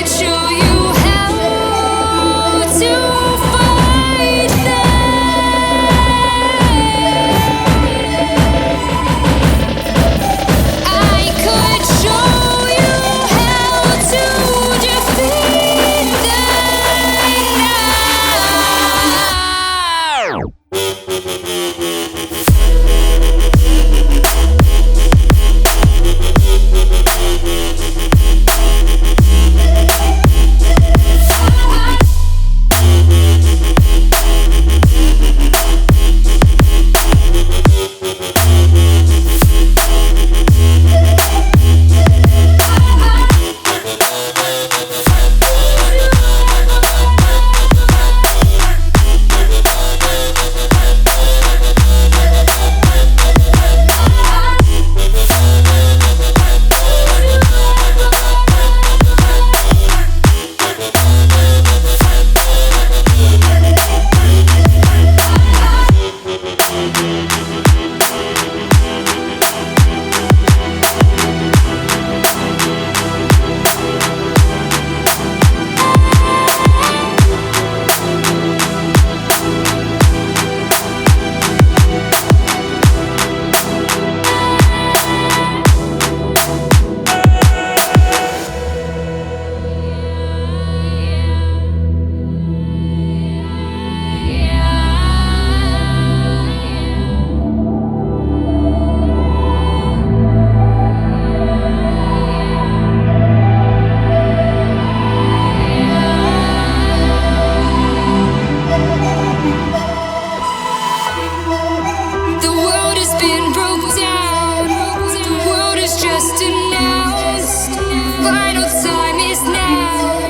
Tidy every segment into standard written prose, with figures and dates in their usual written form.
could show you how to fight them. I could show you how to defeat The world has been broke down. The world is just announced. Final time is now.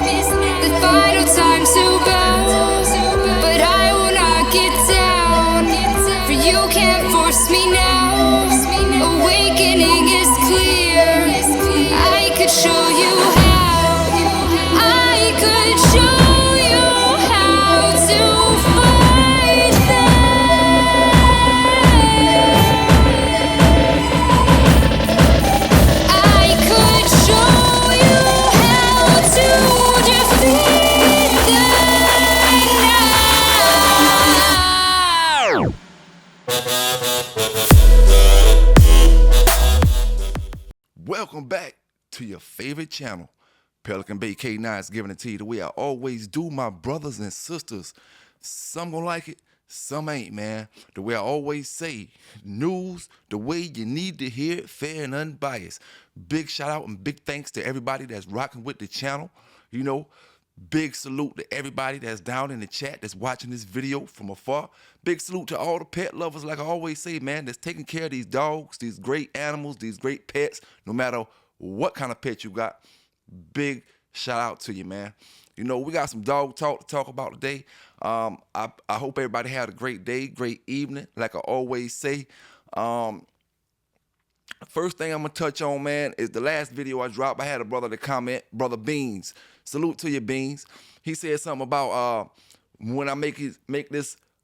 The final time to bow. But I will not get down. For you can't force me now. Awakening is clear. I could show you how. I could show you how to fight them. I could show you how to defeat them now. Welcome back to your favorite channel, Pelican Bay K9s, giving it to you the way I always do, my brothers and sisters. Some gonna like it, some ain't, man. The way I always say, news the way you need to hear it, fair and unbiased. Big shout out and big thanks to everybody that's rocking with the channel. You know, big salute to everybody that's down in the chat that's watching this video from afar. Big salute to all the pet lovers, like I always say, man, that's taking care of these dogs, these great animals, these great pets, no matter what kind of pet you got. Big shout out to you, man. You know, we got some dog talk to talk about today. I hope everybody had a great day, great evening, like I always say. First thing I'm gonna touch on, man, is the last video I dropped. I had a brother to comment, Brother Beans. Salute to you, Beans. He said something about when I made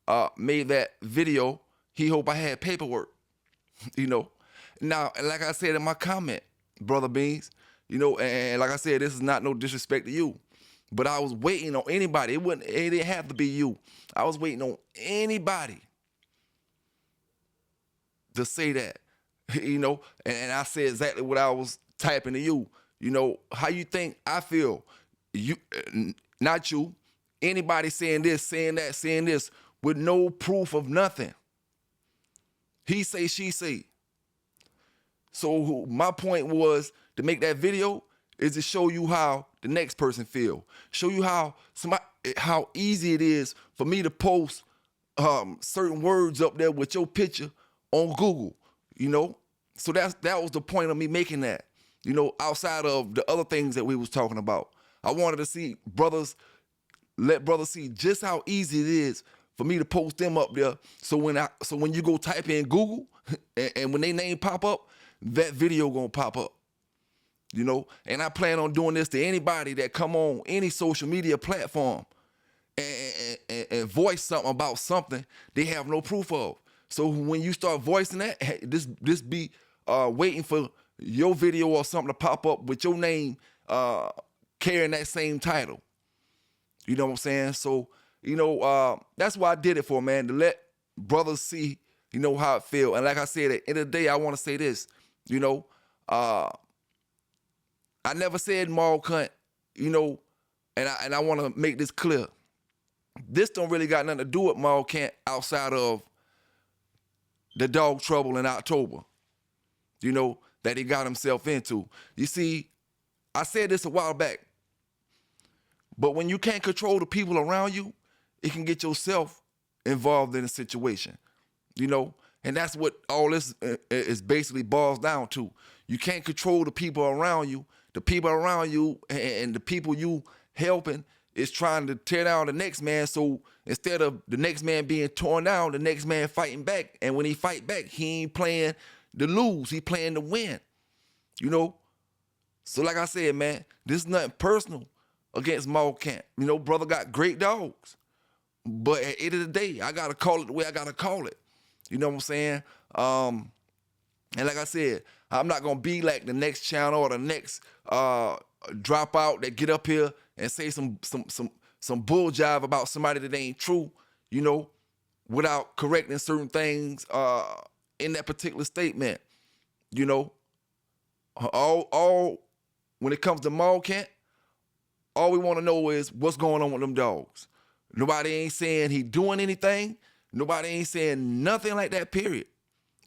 that video, he hope I had paperwork. You know. Now, like I said in my comment, Brother Beans, you know, and like I said, this is not no disrespect to you, but I was waiting on anybody. It didn't have to be you. I was waiting on anybody to say that, you know, and I said exactly what I was typing to you. You know, how you think I feel? You, not you. Anybody saying this, saying that, saying this with no proof of nothing. He say, she say. So my point was to make that video is to show you how the next person feel. Show you how easy it is for me to post certain words up there with your picture on Google, you know? So that was the point of me making that, you know, outside of the other things that we was talking about. I wanted to see let brothers see just how easy it is for me to post them up there. So when you go type in Google and when they name pop up, that video gonna pop up, you know? And I plan on doing this to anybody that come on any social media platform and voice something about something they have no proof of. So when you start voicing that, this be waiting for your video or something to pop up with your name carrying that same title. You know what I'm saying? So, that's why I did it for, man, to let brothers see, how it feel. And like I said, at the end of the day, I want to say this, I never said mall cunt, and I want to make this clear. This don't really got nothing to do with mall cunt outside of the dog trouble in October, that he got himself into. You see, I said this a while back, but when you can't control the people around you, it can get yourself involved in a situation, and that's what all this is basically boils down to. You can't control the people around you. The people around you and the people you helping is trying to tear down the next man. So instead of the next man being torn down, the next man fighting back. And when he fight back, he ain't playing to lose. He playing to win, So like I said, man, this is nothing personal against Mall Camp. Brother got great dogs. But at the end of the day, I got to call it the way I got to call it. You know what I'm saying? And like I said, I'm not going to be like the next channel or the next dropout that get up here and say some bull jive about somebody that ain't true, without correcting certain things in that particular statement. All when it comes to mall camp, all we want to know is what's going on with them dogs. Nobody ain't saying he doing anything. Nobody ain't saying nothing like that, period.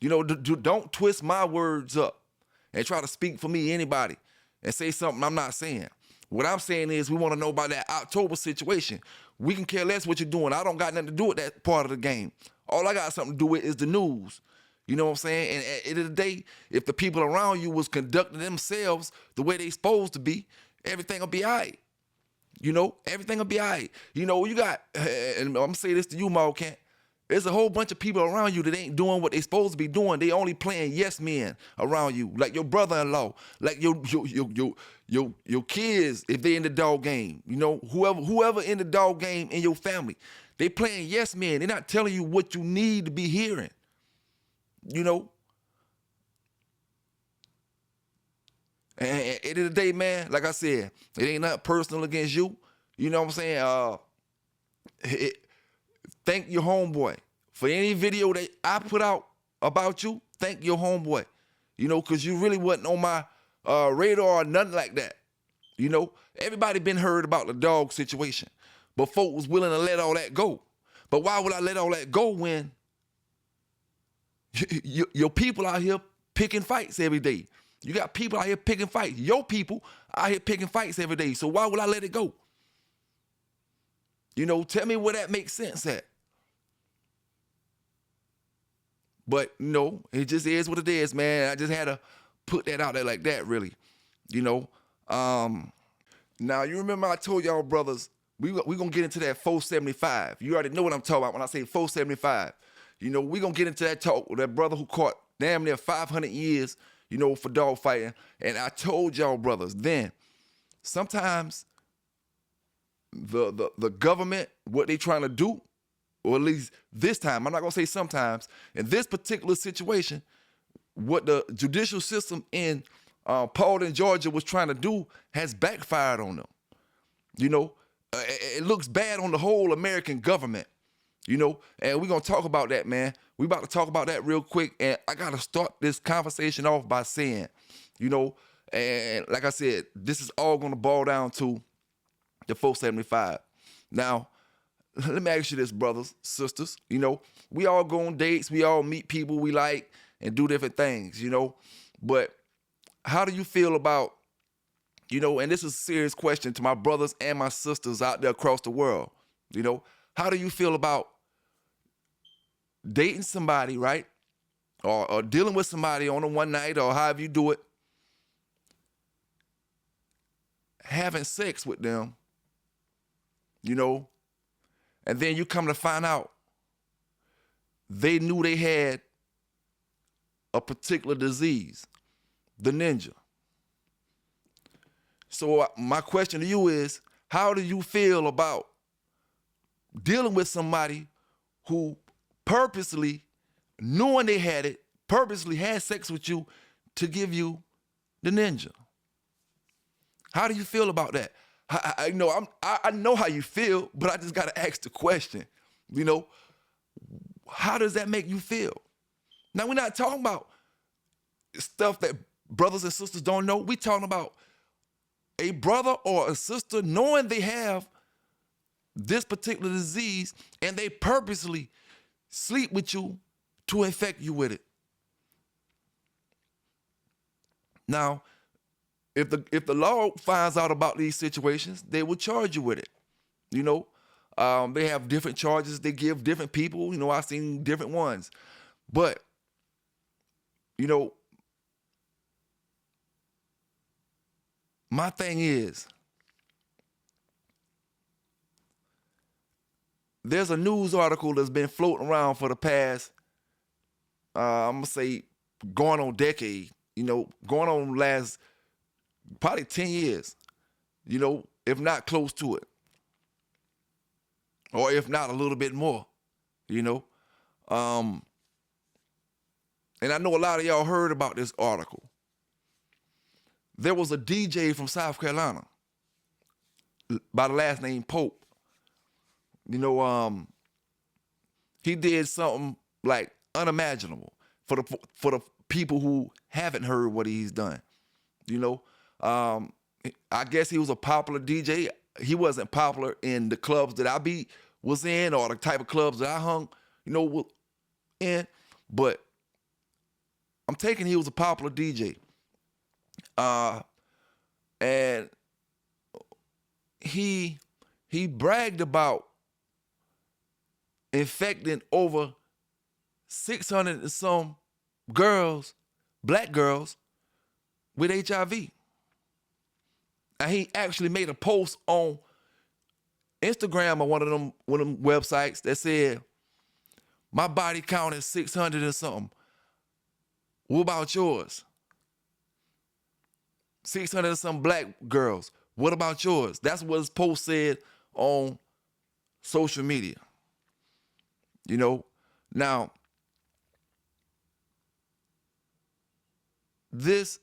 Don't twist my words up and try to speak for me, anybody, and say something I'm not saying. What I'm saying is we want to know about that October situation. We can care less what you're doing. I don't got nothing to do with that part of the game. All I got something to do with is the news. You know what I'm saying? And at the end of the day, if the people around you was conducting themselves the way they supposed to be, everything will be all right. Everything will be all right. You got, and I'm going to say this to you, Mall Camp, there's a whole bunch of people around you that ain't doing what they supposed to be doing. They only playing yes men around you, like your brother-in-law, like your kids if they in the dog game. Whoever in the dog game in your family, they playing yes men. They're not telling you what you need to be hearing. And at the end of the day, man, like I said, it ain't nothing personal against you. You know what I'm saying? Thank your homeboy for any video that I put out about you. Thank your homeboy, because you really wasn't on my radar or nothing like that. Everybody been heard about the dog situation, but folk was willing to let all that go. But why would I let all that go when your people out here picking fights every day? You got people out here picking fights. Your people out here picking fights every day. So why would I let it go? Tell me where that makes sense at. But, it just is what it is, man. I just had to put that out there like that, really. Now, you remember I told y'all, brothers, we going to get into that 475. You already know what I'm talking about when I say 475. We going to get into that talk with that brother who caught damn near 500 years, for dog fighting. And I told y'all, brothers, then, sometimes the government, what they trying to do, or at least this time, I'm not going to say sometimes, in this particular situation, what the judicial system in Paulding, Georgia was trying to do has backfired on them. It looks bad on the whole American government, and we're going to talk about that, man. We about to talk about that real quick, and I got to start this conversation off by saying, and like I said, this is all going to boil down to the 475. Now, let me ask you this, brothers, sisters. We all go on dates. We all meet people we like and do different things, But how do you feel about, and this is a serious question to my brothers and my sisters out there across the world, how do you feel about dating somebody, right? Or dealing with somebody on a one night or however you do it, having sex with them, and then you come to find out they knew they had a particular disease, the ninja. So my question to you is, how do you feel about dealing with somebody who purposely, knowing they had it, purposely had sex with you to give you the ninja? How do you feel about that? I know how you feel, but I just got to ask the question, how does that make you feel? Now, we're not talking about stuff that brothers and sisters don't know. We're talking about a brother or a sister knowing they have this particular disease and they purposely sleep with you to infect you with it. Now, if the law finds out about these situations, they will charge you with it. They have different charges they give different people. I've seen different ones. But, my thing is, there's a news article that's been floating around for the past, I'm going to say, going on decade, going on last probably 10 years, if not close to it. Or if not a little bit more, And I know a lot of y'all heard about this article. There was a DJ from South Carolina by the last name Pope. He did something like unimaginable for the people who haven't heard what he's done. I guess he was a popular DJ. He wasn't popular in the clubs that I was in or the type of clubs that I hung, in. But I'm taking he was a popular DJ. And he bragged about infecting over 600 and some girls, black girls, with HIV. And he actually made a post on Instagram or one of them websites that said, my body count is 600 and something. What about yours? 600 and some black girls. What about yours? That's what his post said on social media. Now, there's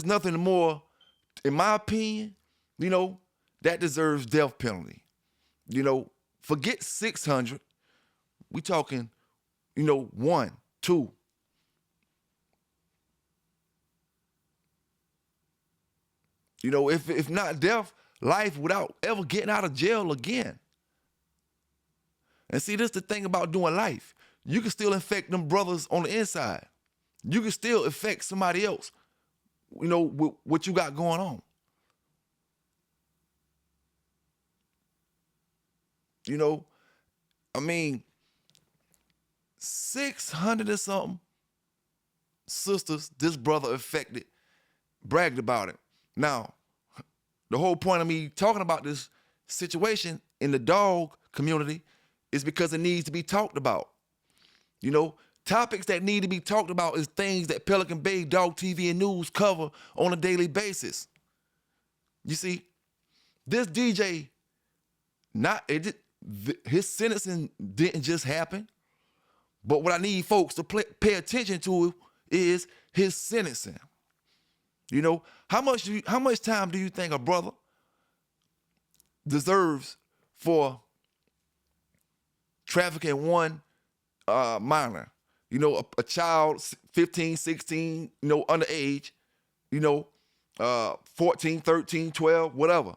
nothing more, in my opinion, that deserves death penalty. Forget 600. We talking, 1, 2. If not death, life without ever getting out of jail again. And see, this is the thing about doing life. You can still infect them brothers on the inside. You can still affect somebody else, with what you got going on. 600 and something sisters this brother affected bragged about it. Now, the whole point of me talking about this situation in the dog community is because it needs to be talked about. Topics that need to be talked about is things that Pelican Bay Dog TV and News cover on a daily basis. You see, this DJ, his sentencing didn't just happen, but what I need folks to pay attention to is his sentencing. How much time do you think a brother deserves for trafficking one minor? A child, 15, 16, underage, 14, 13, 12, whatever.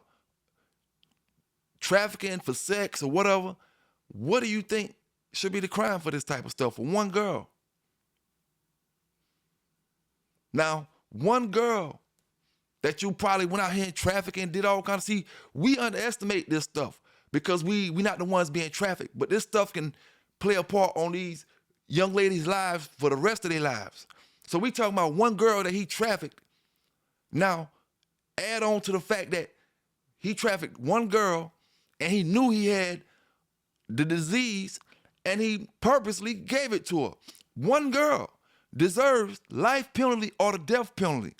Trafficking for sex or whatever. What do you think should be the crime for this type of stuff for one girl? Now, one girl that you probably went out here and trafficked and did all kinds of, see, we underestimate this stuff because we not the ones being trafficked, but this stuff can play a part on these young ladies' lives for the rest of their lives. So we talking about one girl that he trafficked. Now, add on to the fact that he trafficked one girl and he knew he had the disease and he purposely gave it to her. One girl deserves life penalty or the death penalty.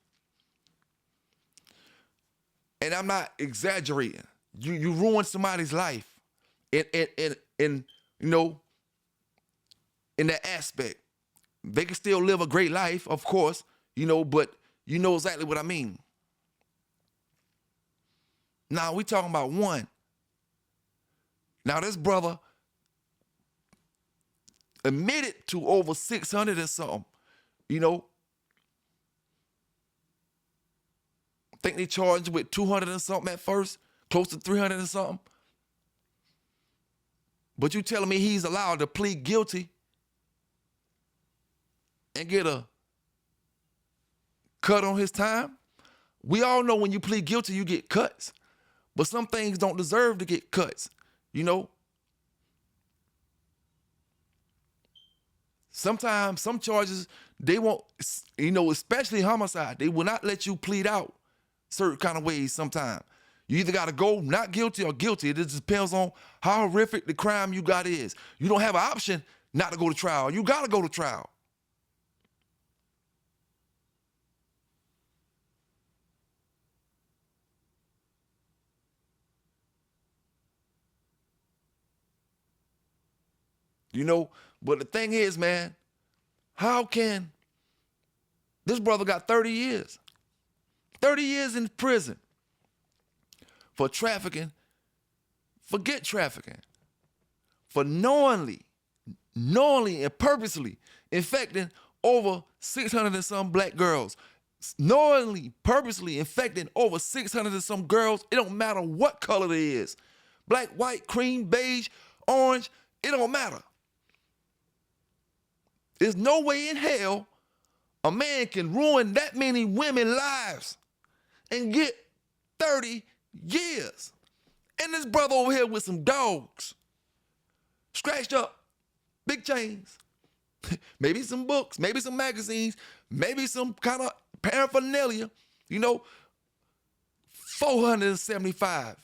And I'm not exaggerating. You ruined somebody's life in that aspect. They can still live a great life, of course, but you know exactly what I mean. Now we talking about one. Now this brother admitted to over 600 and something. You know, I think they charged with 200 and something at first, close to 300 and something. But you telling me he's allowed to plead guilty and get a cut on his time? We all know when you plead guilty, you get cuts. But some things don't deserve to get cuts, you know? Sometimes, some charges, they won't, you know, especially homicide, they will not let you plead out certain kind of ways sometimes. You either got to go not guilty or guilty. It just depends on how horrific the crime you got is. You don't have an option not to go to trial. You got to go to trial. You know, but the thing is, man, how can this brother got 30 years? 30 years in prison for trafficking. Forget trafficking. For knowingly and purposely infecting over 600 and some black girls. Knowingly, purposely infecting over 600 and some girls. It don't matter what color it is. Black, white, cream, beige, orange, it don't matter. There's no way in hell a man can ruin that many women's lives and get 30 years. And this brother over here with some dogs, scratched up, big chains, maybe some books, maybe some magazines, maybe some kind of paraphernalia, you know, 475.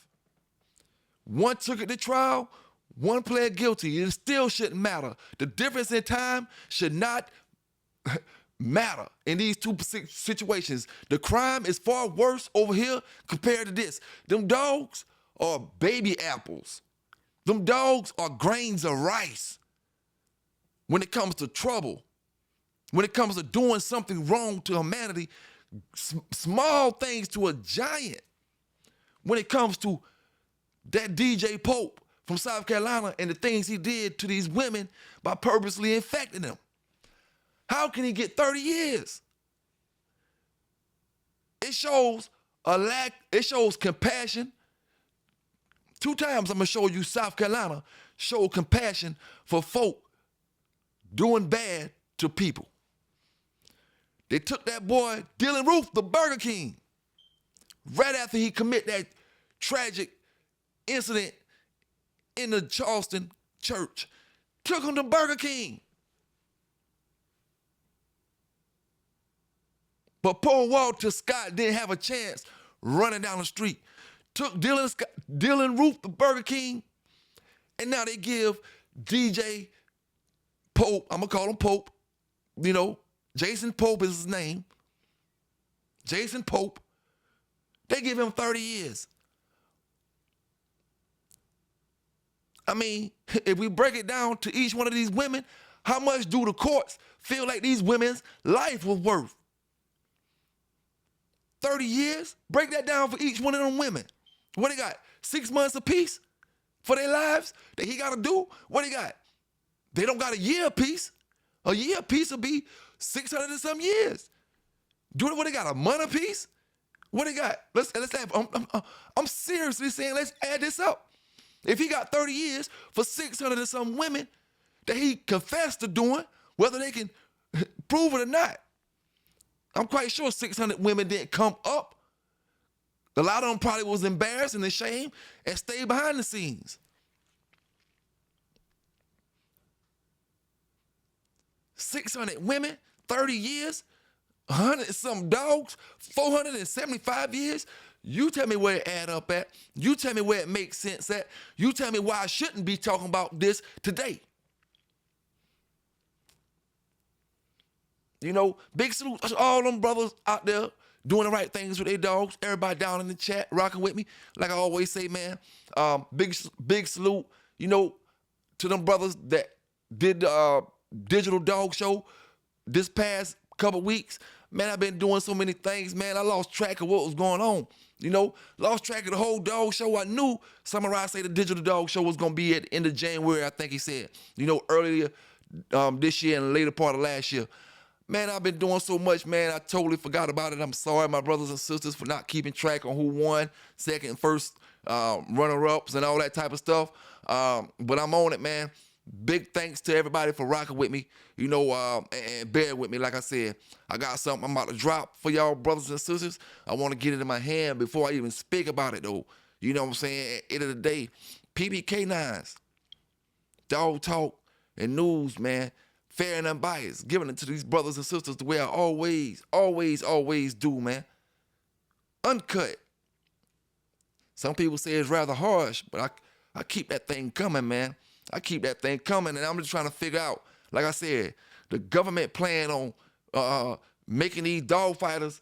One took it to trial, one pled guilty. It still shouldn't matter. The difference in time should not matter in these two situations. The crime is far worse over here compared to this. Them dogs are baby apples. Them dogs are grains of rice when it comes to trouble, when it comes to doing something wrong to humanity, small things to a giant. When it comes to that DJ Pope from South Carolina and the things he did to these women by purposely infecting them. How can he get 30 years? It shows a lack, it shows compassion. 2 times I'm gonna show you South Carolina showed compassion for folk doing bad to people. They took that boy, Dylan Roof, the Burger King, right after he committed that tragic incident in the Charleston church. Took him to Burger King. But poor Walter Scott didn't have a chance running down the street. Took Dylan Roof to Burger King, and now they give DJ Pope, I'm gonna call him Pope, you know, Jason Pope is his name. Jason Pope. They give him 30 years. I mean, if we break it down to each one of these women, how much do the courts feel like these women's life was worth? 30 years? Break that down for each one of them women. What they got? 6 months apiece for their lives that he got to do? What they got? They don't got a year apiece. A year apiece will be 600 and some years. What they got? A month apiece? What they got? Let's have. I'm seriously saying let's add this up. If he got 30 years for 600 and some women that he confessed to doing, whether they can prove it or not, I'm quite sure 600 women didn't come up. A lot of them probably was embarrassed and ashamed and stayed behind the scenes. 600 women, 30 years, 100 and some dogs, 475 years. You tell me where it add up at. You tell me where it makes sense at. You tell me why I shouldn't be talking about this today. You know, big salute to all them brothers out there doing the right things with their dogs. Everybody down in the chat rocking with me. Like I always say, man, big salute, you know, to them brothers that did the digital dog show this past couple weeks. Man, I've been doing so many things, man. I lost track of what was going on. You know, lost track of the whole dog show. I knew Samurai say the digital dog show was going to be at the end of January, I think he said. You know, earlier this year and the later part of last year. Man, I've been doing so much, man. I totally forgot about it. I'm sorry, my brothers and sisters, for not keeping track on who won, second, first, runner-ups and all that type of stuff. But I'm on it, man. Big thanks to everybody for rocking with me, you know, and bear with me. Like I said, I got something I'm about to drop for y'all brothers and sisters. I want to get it in my hand before I even speak about it, though. You know what I'm saying? At the end of the day, K9s, dog talk and news, man, fair and unbiased, giving it to these brothers and sisters the way I always do, man. Uncut. Some people say it's rather harsh, but I keep that thing coming, man. I keep that thing coming, and I'm just trying to figure out, like I said, the government plan on making these dog fighters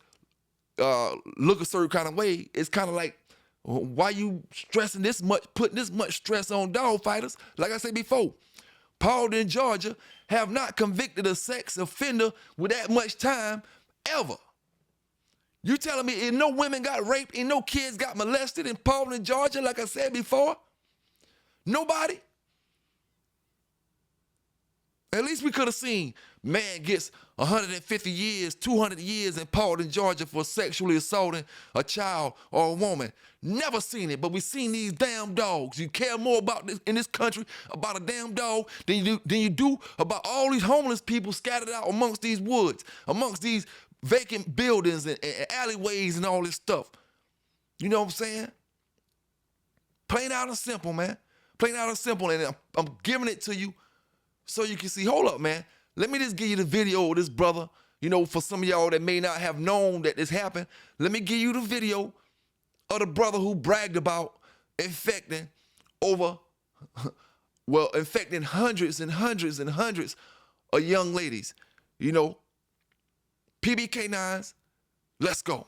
look a certain kind of way. It's kind of like, why you stressing this much, putting this much stress on dog fighters? Like I said before, Paul in Georgia have not convicted a sex offender with that much time ever. You telling me ain't no women got raped, ain't no kids got molested in Paul in Georgia, like I said before? Nobody? At least we could have seen man gets 150 years, 200 years in Paul in Georgia for sexually assaulting a child or a woman. Never seen it, but we seen these damn dogs. You care more about this in this country about a damn dog than you do about all these homeless people scattered out amongst these woods, amongst these vacant buildings and alleyways and all this stuff. You know what I'm saying? Plain out and simple, man. Plain out and simple, and I'm giving it to you so you can see. Hold up, man. Let me just give you the video of this brother. You know, for some of y'all that may not have known that this happened, let me give you the video of the brother who bragged about infecting infecting hundreds and hundreds and hundreds of young ladies. You know, K9s, let's go.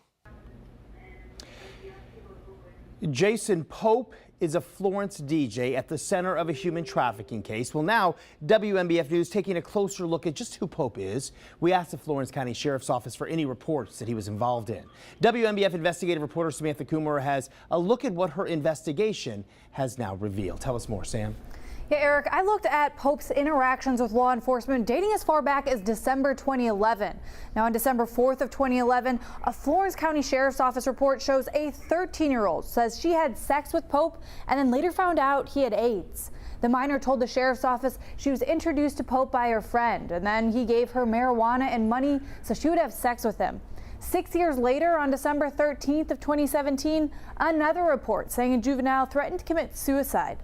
Jason Pope is a Florence DJ at the center of a human trafficking case. Well, now WMBF News taking a closer look at just who Pope is. We asked the Florence County Sheriff's Office for any reports that he was involved in. WMBF investigative reporter Samantha Coomer has a look at what her investigation has now revealed. Tell us more, Sam. Yeah, Eric, I looked at Pope's interactions with law enforcement dating as far back as December 2011. Now, on December 4th of 2011, a Florence County Sheriff's Office report shows a 13-year-old says she had sex with Pope and then later found out he had AIDS. The minor told the Sheriff's Office she was introduced to Pope by her friend, and then he gave her marijuana and money so she would have sex with him. 6 years later, on December 13th of 2017, another report saying a juvenile threatened to commit suicide.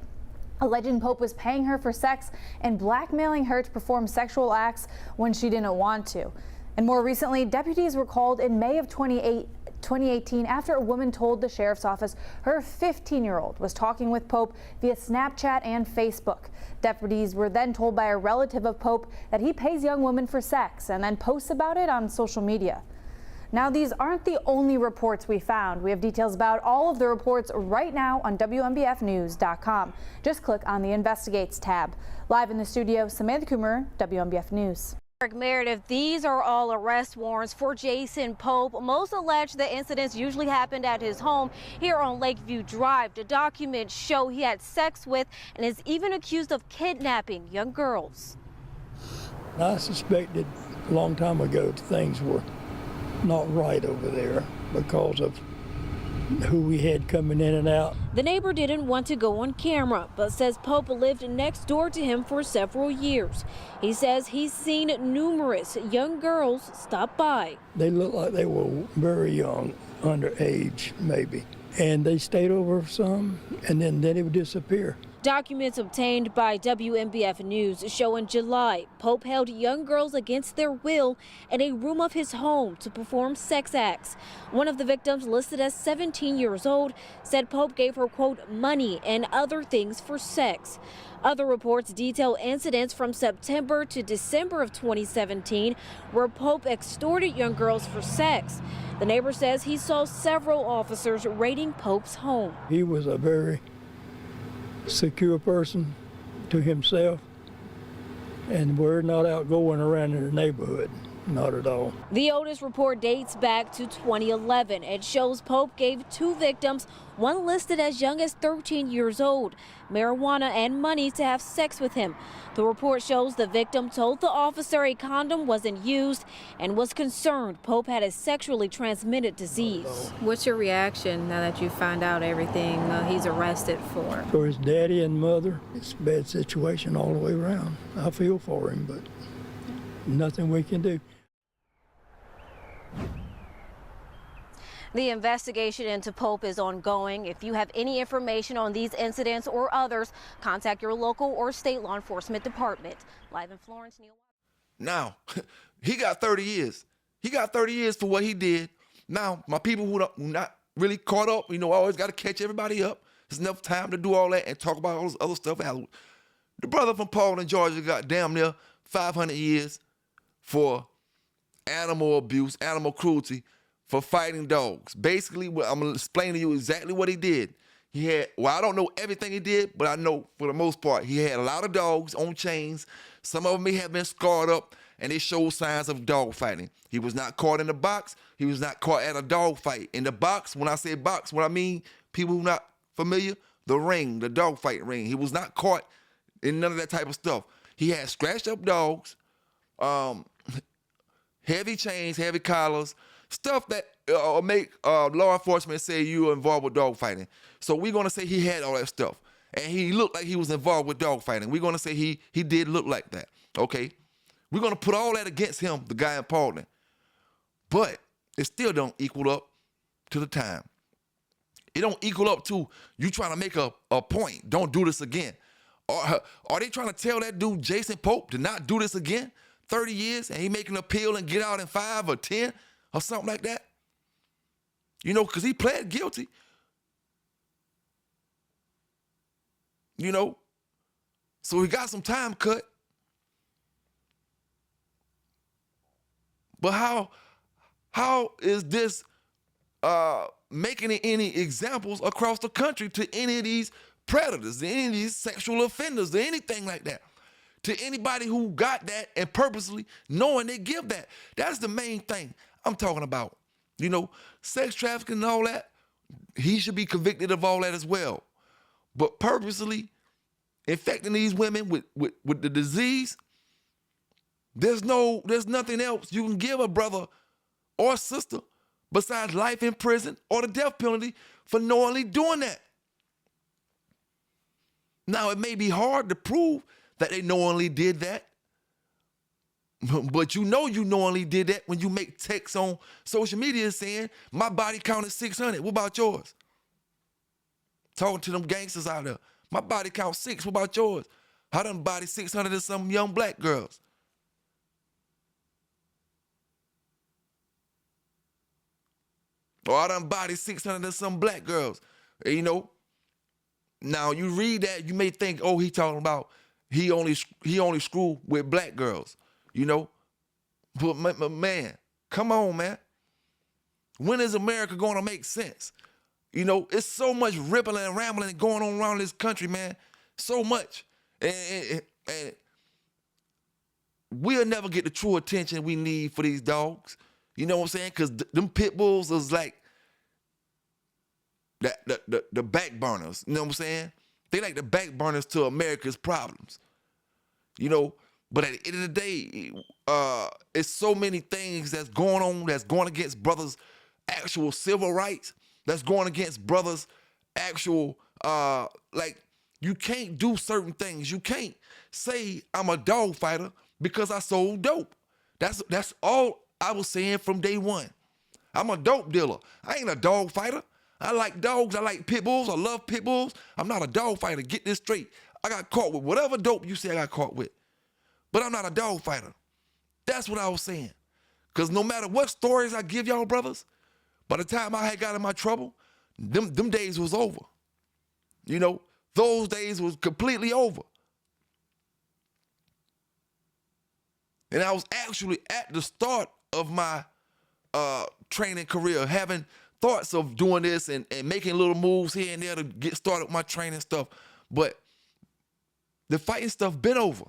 Alleging Pope was paying her for sex and blackmailing her to perform sexual acts when she didn't want to. And more recently, deputies were called in May of 2018 after a woman told the Sheriff's Office her 15-year-old was talking with Pope via Snapchat and Facebook. Deputies were then told by a relative of Pope that he pays young women for sex and then posts about it on social media. Now, these aren't the only reports we found. We have details about all of the reports right now on WMBFnews.com. Just click on the Investigates tab. Live in the studio, Samantha Coomer, WMBF News. Meredith, these are all arrest warrants for Jason Pope. Most allege the incidents usually happened at his home here on Lakeview Drive. The documents show he had sex with and is even accused of kidnapping young girls. I suspected a long time ago things were not right over there because of who we had coming in and out. The neighbor didn't want to go on camera, but says Pope lived next door to him for several years. He says he's seen numerous young girls stop by. They looked like they were very young, underage maybe. And they stayed over some, and then they would disappear. Documents obtained by WMBF News show in July, Pope held young girls against their will in a room of his home to perform sex acts. One of the victims, listed as 17 years old, said Pope gave her, quote, money and other things for sex. Other reports detail incidents from September to December of 2017 where Pope extorted young girls for sex. The neighbor says he saw several officers raiding Pope's home. He was a very secure person to himself, and we're not out going around in the neighborhood. not at all. The Otis report dates back to 2011. It shows Pope gave 2 victims, one listed as young as 13 years old, marijuana and money to have sex with him. The report shows the victim told the officer a condom wasn't used and was concerned Pope had a sexually transmitted disease. What's your reaction now that you find out everything he's arrested for? For his daddy and mother, it's a bad situation all the way around. I feel for him, but nothing we can do. The investigation into Pope is ongoing. If you have any information on these incidents or others, contact your local or state law enforcement department. Live in Florence, Neil. Now, he got 30 years. He got 30 years for what he did. Now, my people who not really caught up, I always got to catch everybody up. There's enough time to do all that and talk about all this other stuff. The brother from Paulding, Georgia got damn near 500 years for animal abuse, animal cruelty, for fighting dogs. Basically, I'm going to explain to you exactly what he did. He had, I don't know everything he did, but I know for the most part, he had a lot of dogs on chains. Some of them may have been scarred up, and they showed signs of dog fighting. He was not caught in the box. He was not caught at a dog fight. In the box, when I say box, what I mean, people who are not familiar, the ring, the dog fight ring. He was not caught in none of that type of stuff. He had scratched up dogs, heavy chains, heavy collars, stuff that make law enforcement say you are involved with dog fighting. So we're going to say he had all that stuff. And he looked like he was involved with dog fighting. We're going to say he did look like that, okay? We're going to put all that against him, the guy in Paulding. But it still don't equal up to the time. It don't equal up to you trying to make a point. Don't do this again. Are they trying to tell that dude, Jason Pope, to not do this again? 30 years and he make an appeal and get out in 5 or 10 or something like that? Because he pled guilty. So he got some time cut. But how is this making any examples across the country to any of these predators, to any of these sexual offenders, to anything like that? To anybody who got that and purposely knowing they give that. That's the main thing I'm talking about. Sex trafficking and all that, he should be convicted of all that as well. But purposely infecting these women with the disease, there's nothing else you can give a brother or sister besides life in prison or the death penalty for knowingly doing that. Now, it may be hard to prove that they knowingly did that, but you knowingly did that when you make texts on social media saying, my body count is 600. What about yours? Talking to them gangsters out there. My body count 6. What about yours? I done body 600 of some young black girls. Or I done body 600 of some black girls. Now you read that, you may think, oh, he talking about he only screw with black girls, But man, come on, man. When is America going to make sense? It's so much rippling and rambling going on around this country, man. So much. And we'll never get the true attention we need for these dogs. You know what I'm saying? Because them pit bulls is like the back burners. You know what I'm saying? They like the back burners to America's problems. But at the end of the day, it's so many things that's going on that's going against brothers' actual civil rights, that's going against brothers' actual, you can't do certain things. You can't say I'm a dog fighter because I sold dope. That's all I was saying from day one. I'm a dope dealer. I ain't a dog fighter. I like dogs. I like pit bulls. I love pit bulls. I'm not a dog fighter. Get this straight. I got caught with whatever dope you say I got caught with. But I'm not a dog fighter. That's what I was saying. Because no matter what stories I give y'all brothers, by the time I had got in my trouble, them days was over. Those days was completely over. And I was actually at the start of my training career, having thoughts of doing this and making little moves here and there to get started with my training stuff. But the fighting stuff been over.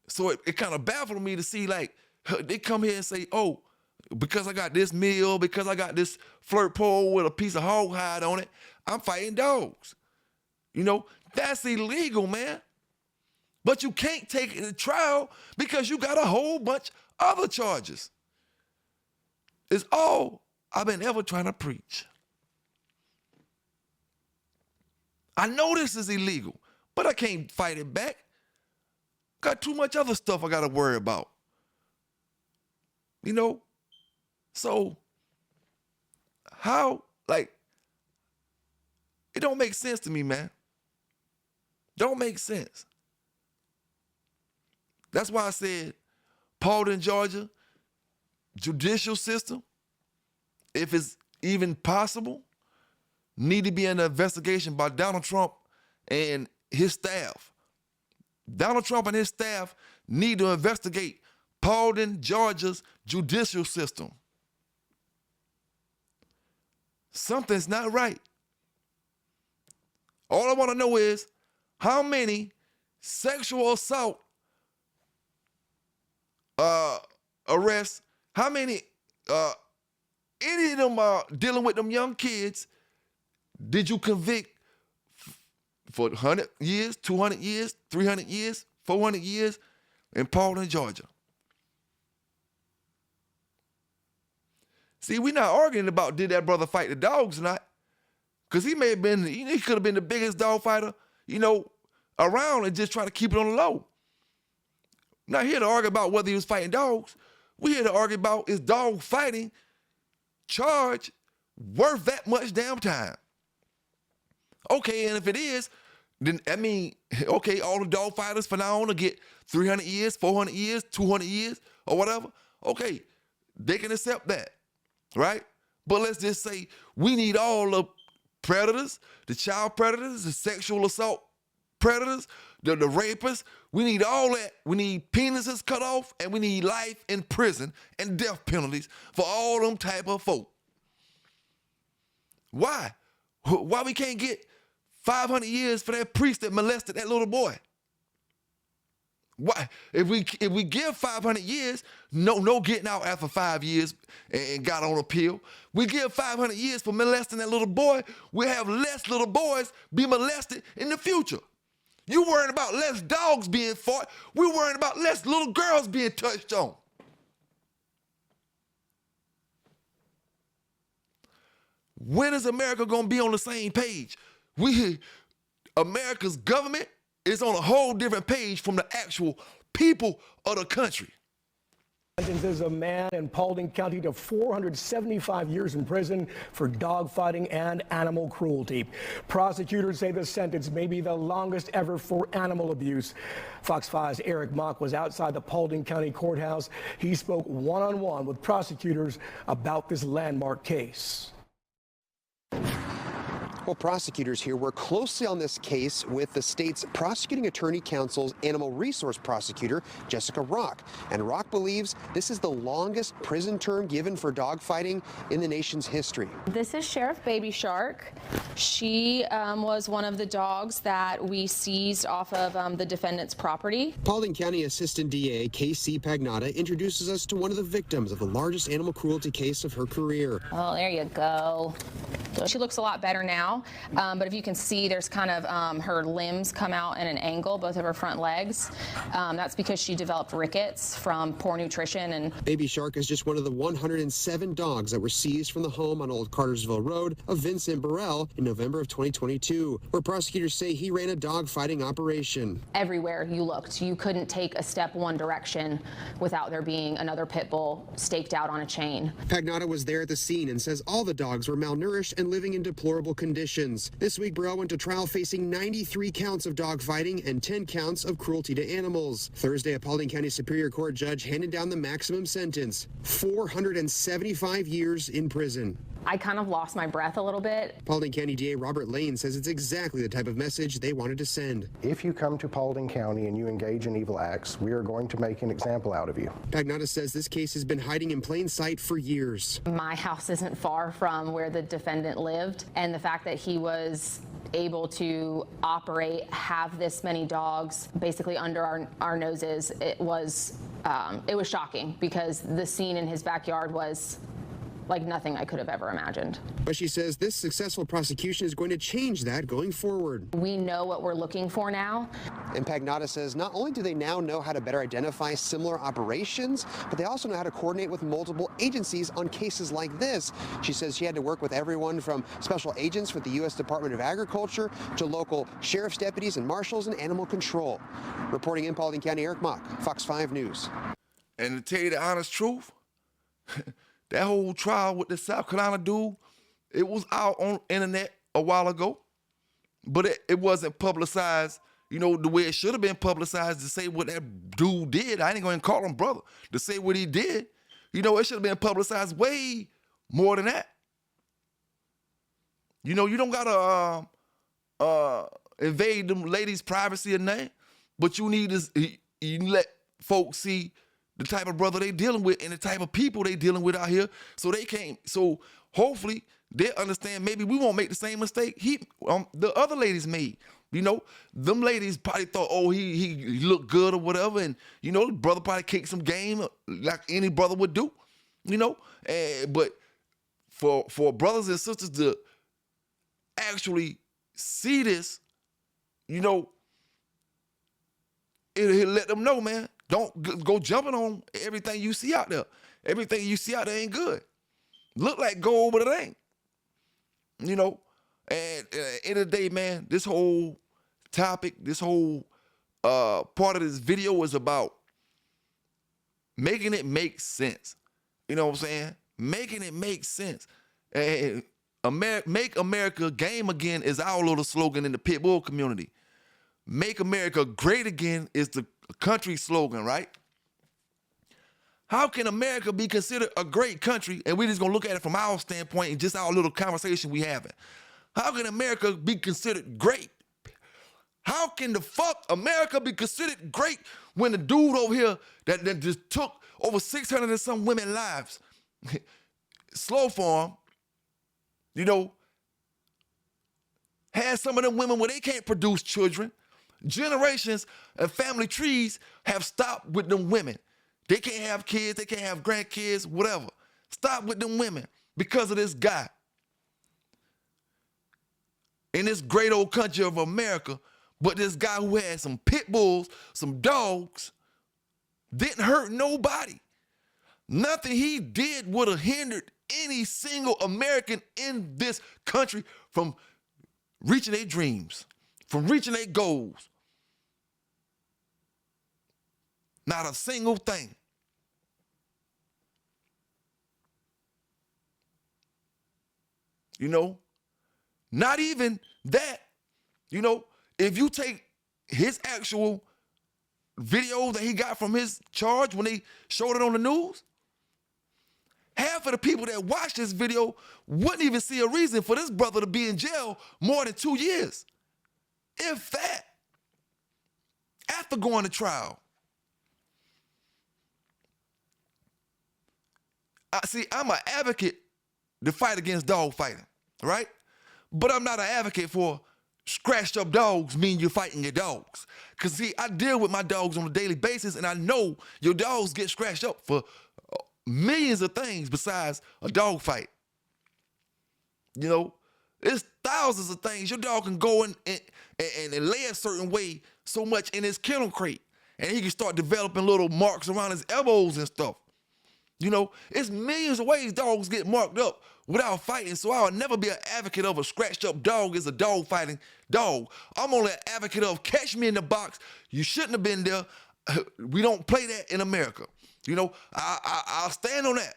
So it kind of baffled me to see, like, they come here and say, oh, because I got this meal, because I got this flirt pole with a piece of hog hide on it, I'm fighting dogs. You know, that's illegal, man. But you can't take it to trial because you got a whole bunch of other charges. It's all I've been ever trying to preach. I know this is illegal, but I can't fight it back. Got too much other stuff I got to worry about. You know? So, how, like, it don't make sense to me, man. Don't make sense. That's why I said, Paulding, Georgia, judicial system, if it's even possible, need to be an investigation by Donald Trump and his staff. Donald Trump and his staff need to investigate Paulding, Georgia's judicial system. Something's not right. All I want to know is how many sexual assault arrests, how many, any of them dealing with them young kids, did you convict for 100 years, 200 years, 300 years, 400 years in Paulding, Georgia? See, we're not arguing about did that brother fight the dogs or not, because he may have been, he could have been the biggest dog fighter, you know, around and just try to keep it on the low. Not here to argue about whether he was fighting dogs. We're here to argue about is dog fighting charge worth that much damn time? Okay, and if it is, then I mean, okay, all the dog fighters for now on to get 300 years, 400 years, 200 years, or whatever. Okay, they can accept that, right? But let's just say we need all the predators, the child predators, the sexual assault predators, the rapists. We need all that. We need penises cut off, and we need life in prison and death penalties for all them type of folk. Why? Why we can't get 500 years for that priest that molested that little boy? Why? If we give 500 years, no getting out after 5 years and got on appeal. We give 500 years for molesting that little boy, we'll have less little boys be molested in the future. You worrying about less dogs being fought. We're worrying about less little girls being touched on. When is America going to be on the same page? America's government is on a whole different page from the actual people of the country. Sentences a man in Paulding County to 475 years in prison for dogfighting and animal cruelty. Prosecutors say the sentence may be the longest ever for animal abuse. Fox 5's Eric Mock was outside the Paulding County Courthouse. He spoke one-on-one with prosecutors about this landmark case. Well, prosecutors here work closely on this case with the state's prosecuting attorney counsel's animal resource prosecutor, Jessica Rock. And Rock believes this is the longest prison term given for dogfighting in the nation's history. This is Sheriff Baby Shark. She was one of the dogs that we seized off of the defendant's property. Paulding County Assistant DA K.C. Pagnotta introduces us to one of the victims of the largest animal cruelty case of her career. Oh, there you go. She looks a lot better now, but if you can see, there's kind of her limbs come out at an angle, both of her front legs. That's because she developed rickets from poor nutrition. And Baby Shark is just one of the 107 dogs that were seized from the home on Old Cartersville Road of Vincent Burrell in November of 2022, where prosecutors say he ran a dog fighting operation. Everywhere you looked, you couldn't take a step one direction without there being another pit bull staked out on a chain. Pagnotta was there at the scene and says all the dogs were malnourished and living in deplorable conditions. This week, Burrell went to trial facing 93 counts of dogfighting and 10 counts of cruelty to animals. Thursday, a Paulding County Superior Court judge handed down the maximum sentence, 475 years in prison. I kind of lost my breath a little bit. Paulding County DA Robert Lane says it's exactly the type of message they wanted to send. If you come to Paulding County and you engage in evil acts, we are going to make an example out of you. Pagnotta says this case has been hiding in plain sight for years. My house isn't far from where the defendant lived, and the fact that he was able to operate, have this many dogs basically under our noses, it was shocking, because the scene in his backyard was like nothing I could have ever imagined. But she says this successful prosecution is going to change that going forward. We know what we're looking for now. And Pagnata says not only do they now know how to better identify similar operations, but they also know how to coordinate with multiple agencies on cases like this. She says she had to work with everyone from special agents with the U.S. Department of Agriculture to local sheriff's deputies and marshals and animal control. Reporting in Paulding County, Eric Mock, Fox 5 News. And to tell you the honest truth, that whole trial with the South Carolina dude, it was out on the internet a while ago, but it wasn't publicized, you know, the way it should have been publicized to say what that dude did. I ain't going to call him brother, to say what he did. You know, it should have been publicized way more than that. You know, you don't got to invade them ladies' privacy or nothing, but you need to you let folks see the type of brother they dealing with and the type of people they dealing with out here, so hopefully they understand maybe we won't make the same mistake the other ladies made. You know, them ladies probably thought, oh, he looked good or whatever, and you know, the brother probably kicked some game like any brother would do, you know. But for brothers and sisters to actually see this, you know, it'll let them know, man. Don't go jumping on everything you see out there. Everything you see out there ain't good. Look like gold, but it ain't. You know, and at the end of the day, man, this whole topic, this whole part of this video is about making it make sense. You know what I'm saying? Making it make sense. And make America game again is our little slogan in the pit bull community. Make America great again is the country slogan, right? How can America be considered a great country, and we're just gonna look at it from our standpoint and just our little conversation we having? How can America be considered great? How can the fuck America be considered great when the dude over here that just took over 600 and some women lives, slow farm, you know, has some of them women where they can't produce children. Generations and family trees have stopped with them women. They can't have kids, they can't have grandkids, whatever. Stop with them women because of this guy. In this great old country of America, but this guy who had some pit bulls, some dogs, didn't hurt nobody. Nothing he did would have hindered any single American in this country from reaching their dreams, from reaching their goals. Not a single thing. You know, not even that. You know, if you take his actual video that he got from his charge when they showed it on the news, half of the people that watched this video wouldn't even see a reason for this brother to be in jail more than 2 years. If that. After going to trial. See, I'm an advocate to fight against dog fighting, right? But I'm not an advocate for scratched up dogs mean you're fighting your dogs. Because, see, I deal with my dogs on a daily basis, and I know your dogs get scratched up for millions of things besides a dog fight. You know, there's thousands of things. Your dog can go in and lay a certain way so much in his kennel crate, and he can start developing little marks around his elbows and stuff. You know, it's millions of ways dogs get marked up without fighting, so I'll never be an advocate of a scratched up dog as a dog fighting dog. I'm only an advocate of catch me in the box. You shouldn't have been there. We don't play that in America. You know, I'll stand on that.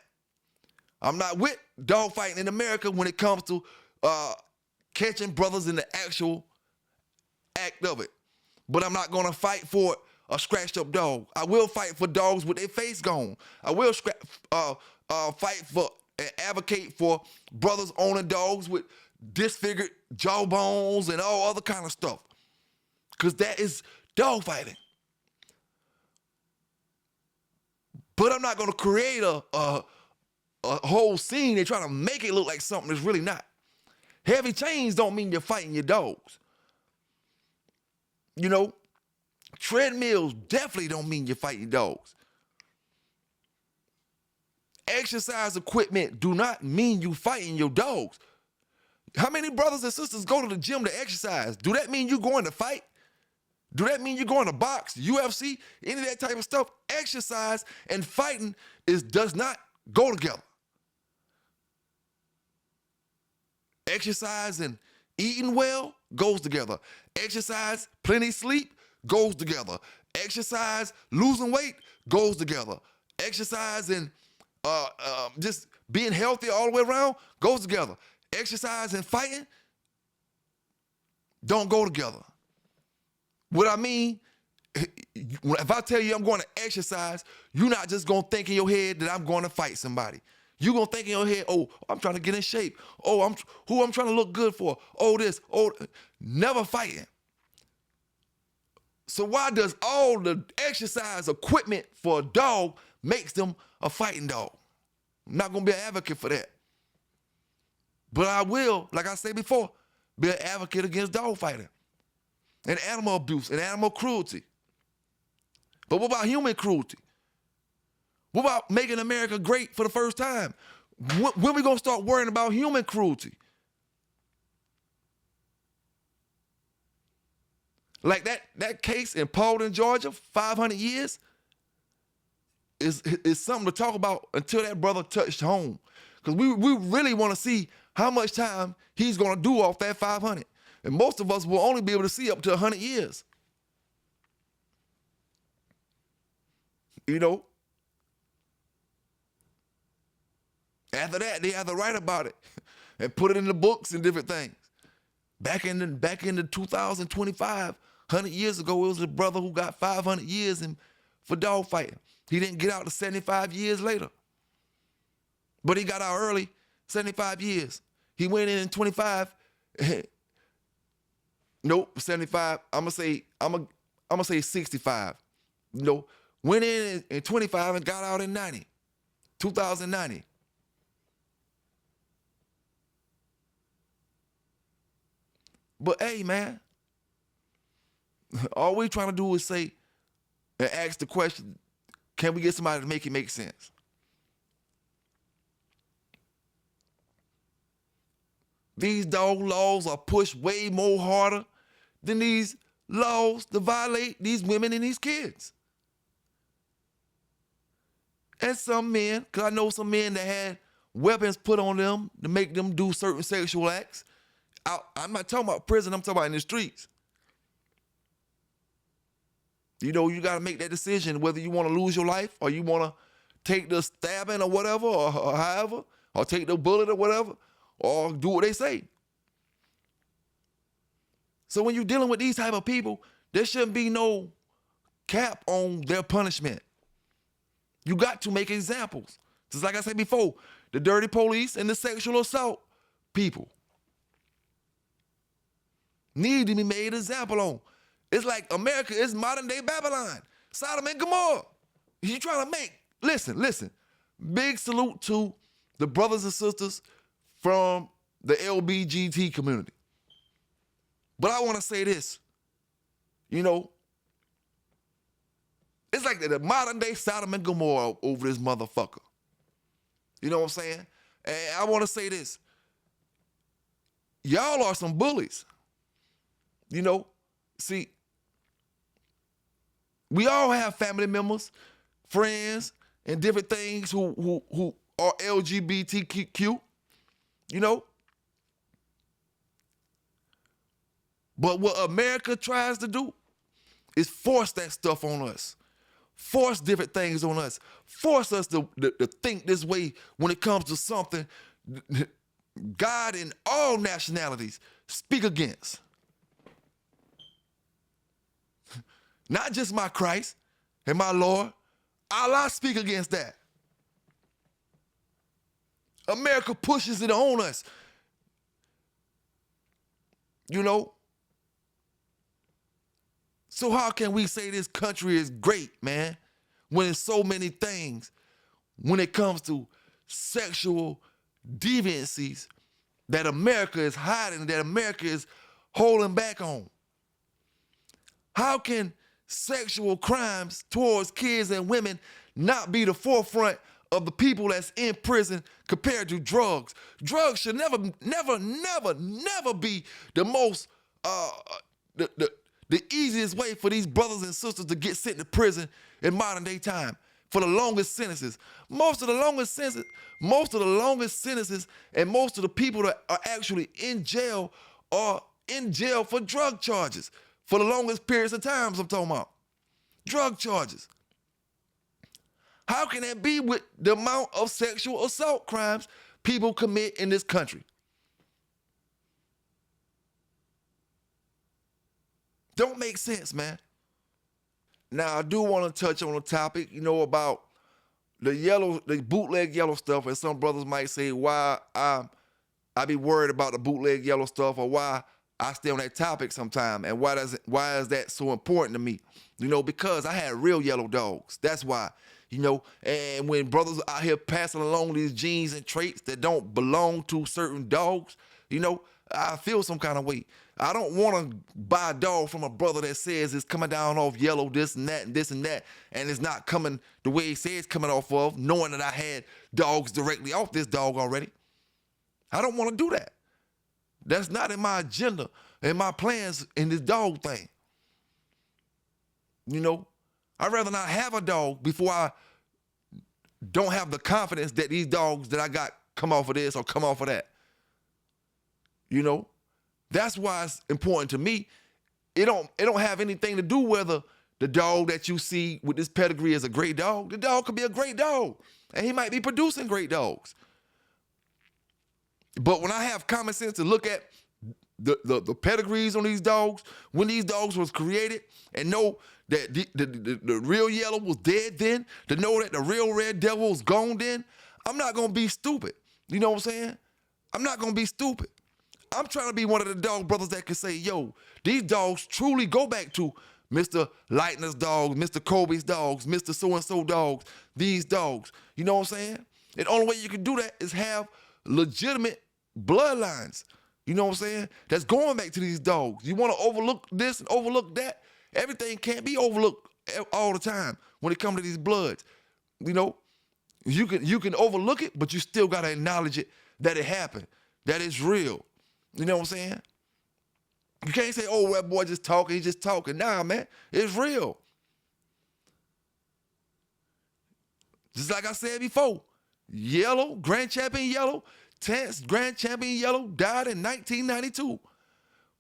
I'm not with dog fighting in America when it comes to catching brothers in the actual act of it. But I'm not gonna fight for a scratched up dog. I will fight for dogs with their face gone. I will fight for and advocate for brothers owning dogs with disfigured jawbones and all other kind of stuff. Because that is dog fighting. But I'm not gonna create a whole scene and try to make it look like something that's really not. Heavy chains don't mean you're fighting your dogs. You know, treadmills definitely don't mean you're fighting dogs. Exercise equipment do not mean you fighting your dogs. How many brothers and sisters go to the gym to exercise? Do that mean you going to fight? Do that mean you're going to box, UFC, any of that type of stuff? Exercise and fighting does not go together. Exercise and eating well goes together. Exercise, plenty sleep goes together. Exercise, losing weight goes together. Exercise and just being healthy all the way around goes together. Exercise and fighting don't go together. What I mean, if I tell you I'm going to exercise, you're not just going to think in your head that I'm going to fight somebody. You're going to think in your head, oh, I'm trying to get in shape. Oh, who I'm trying to look good for. Oh, this. Oh, never fighting. So why does all the exercise equipment for a dog makes them a fighting dog? I'm not going to be an advocate for that. But I will, like I said before, be an advocate against dog fighting and animal abuse and animal cruelty. But what about human cruelty? What about making America great for the first time? When we going to start worrying about human cruelty? Like that case in Paulding, Georgia, 500 years, is something to talk about until that brother touched home. Because we really want to see how much time he's going to do off that 500. And most of us will only be able to see up to 100 years. You know? After that, they have to write about it and put it in the books and different things. Back in the 2025, 100 years ago, it was a brother who got 500 years for dog fighting. He didn't get out to 75 years later. But he got out early, 75 years. He went in 25. Nope, 75. I'm gonna say 65. No, went in 25 and got out in 90. 2090. But hey, man, all we trying to do is say and ask the question, can we get somebody to make it make sense? These dog laws are pushed way more harder than these laws to violate these women and these kids. And some men, because I know some men that had weapons put on them to make them do certain sexual acts. I'm not talking about prison, I'm talking about in the streets. You know, you got to make that decision whether you want to lose your life or you want to take the stabbing or whatever or however, or take the bullet or whatever, or do what they say. So when you're dealing with these type of people, there shouldn't be no cap on their punishment. You got to make examples. Just like I said before, the dirty police and the sexual assault people need to be made an example on. It's like America is modern day Babylon, Sodom and Gomorrah. You trying to make, listen, big salute to the brothers and sisters from the LGBT community. But I want to say this, you know, it's like the modern day Sodom and Gomorrah over this motherfucker. You know what I'm saying? And I want to say this. Y'all are some bullies. You know, see, we all have family members, friends, and different things who are LGBTQ, you know? But what America tries to do is force that stuff on us. Force different things on us. Force us to think this way when it comes to something God in all nationalities speak against. Not just my Christ and my Lord. Allah speak against that. America pushes it on us. You know? So how can we say this country is great, man, when there's so many things when it comes to sexual deviancies that America is hiding, that America is holding back on? How can sexual crimes towards kids and women not be the forefront of the people that's in prison compared to drugs? Drugs should never be the most, the easiest way for these brothers and sisters to get sent to prison in modern day time for the longest sentences. Most of the longest sentences and most of the people that are actually in jail are in jail for drug charges for the longest periods of times I'm talking about. Drug charges. How can that be with the amount of sexual assault crimes people commit in this country? Don't make sense, man. Now, I do want to touch on a topic, about the bootleg yellow stuff, and some brothers might say why I be worried about the bootleg yellow stuff, or why I stay on that topic sometime, and why is that so important to me? Because I had real yellow dogs. That's why. And when brothers out here passing along these genes and traits that don't belong to certain dogs, I feel some kind of way. I don't want to buy a dog from a brother that says it's coming down off yellow, this and that, and this and that, and it's not coming the way he says it's coming off of, knowing that I had dogs directly off this dog already. I don't want to do that. That's not in my agenda and my plans in this dog thing. I'd rather not have a dog before I don't have the confidence that these dogs that I got come off of this or come off of that. That's why it's important to me. It don't have anything to do whether the dog that you see with this pedigree is a great dog. The dog could be a great dog, and he might be producing great dogs. But when I have common sense to look at the pedigrees on these dogs, when these dogs was created, and know that the real yellow was dead then, to know that the real red devil was gone then, I'm not going to be stupid. You know what I'm saying? I'm not going to be stupid. I'm trying to be one of the dog brothers that can say, yo, these dogs truly go back to Mr. Lightner's dogs, Mr. Kobe's dogs, Mr. So-and-so dogs, these dogs. You know what I'm saying? And the only way you can do that is have legitimate bloodlines. You know what I'm saying? That's going back to these dogs. You want to overlook this and overlook that? Everything can't be overlooked all the time when it comes to these bloods. You can overlook it, but you still got to acknowledge it, that it happened, that it's real. You know what I'm saying? You can't say, oh, that boy just talking, he's just talking. Nah, man, it's real. Just like I said before, Yellow, Grand Champion Yellow, Tance Grand Champion Yellow died in 1992.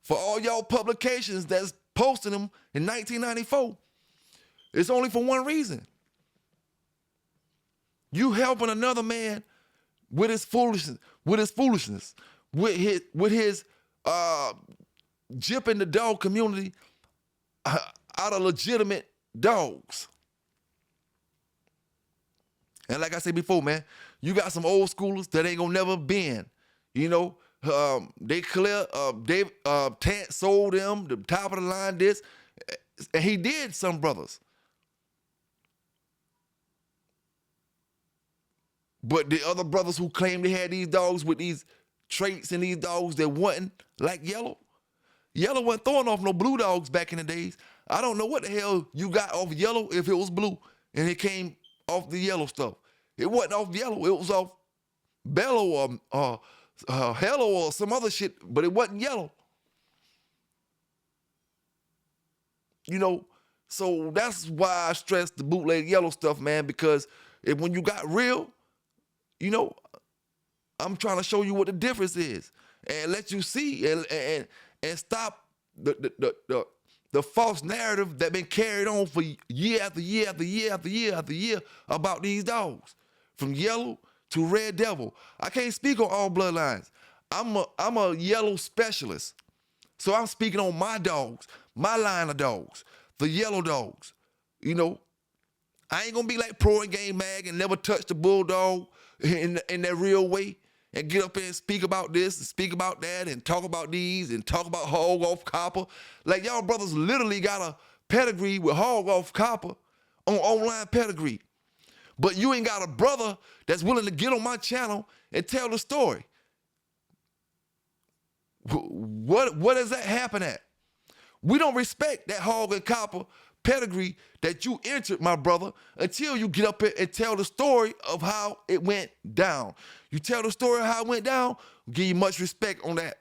For all y'all publications that's posting them in 1994, it's only for one reason. You helping another man with his foolishness, with his gypping the dog community out of legitimate dogs. And like I said before, man, you got some old schoolers that ain't gonna never bend. They clear, Tant sold them the top of the line this, and he did some brothers. But the other brothers who claim they had these dogs with these traits and these dogs that wasn't like Yellow wasn't throwing off no blue dogs back in the days. I don't know what the hell you got off Yellow if it was blue and it came off the yellow stuff. It wasn't off Yellow, it was off Bellow or Hello or some other shit, but it wasn't Yellow. So that's why I stress the bootleg Yellow stuff, man, because when you got real, I'm trying to show you what the difference is and let you see and stop the false narrative that been carried on for year after year after year after year after year about these dogs, from Yellow to Red Devil. I can't speak on all bloodlines. I'm a Yellow specialist, so I'm speaking on my dogs, my line of dogs, the Yellow dogs. I ain't gonna be like Pro and Game Mag and never touch the bulldog in that real way and get up there and speak about this and speak about that and talk about these and talk about hog off copper. Like y'all brothers literally got a pedigree with hog off copper on online pedigree. But you ain't got a brother that's willing to get on my channel and tell the story. What does that happen at? We don't respect that hog and copper pedigree that you entered, my brother, until you get up here and tell the story of how it went down. You tell the story of how it went down, we'll give you much respect on that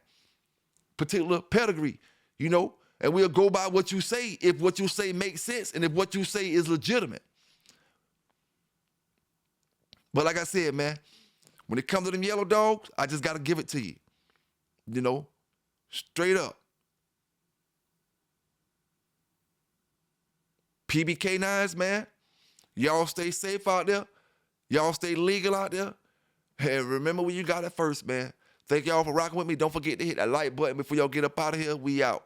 particular pedigree, you know, and we'll go by what you say if what you say makes sense and if what you say is legitimate. But like I said, man, when it comes to them yellow dogs, I just got to give it to you, you know, straight up. PB K9s, man, y'all stay safe out there. Y'all stay legal out there. Hey, remember where you got it first, man. Thank y'all for rocking with me. Don't forget to hit that like button before y'all get up out of here. We out.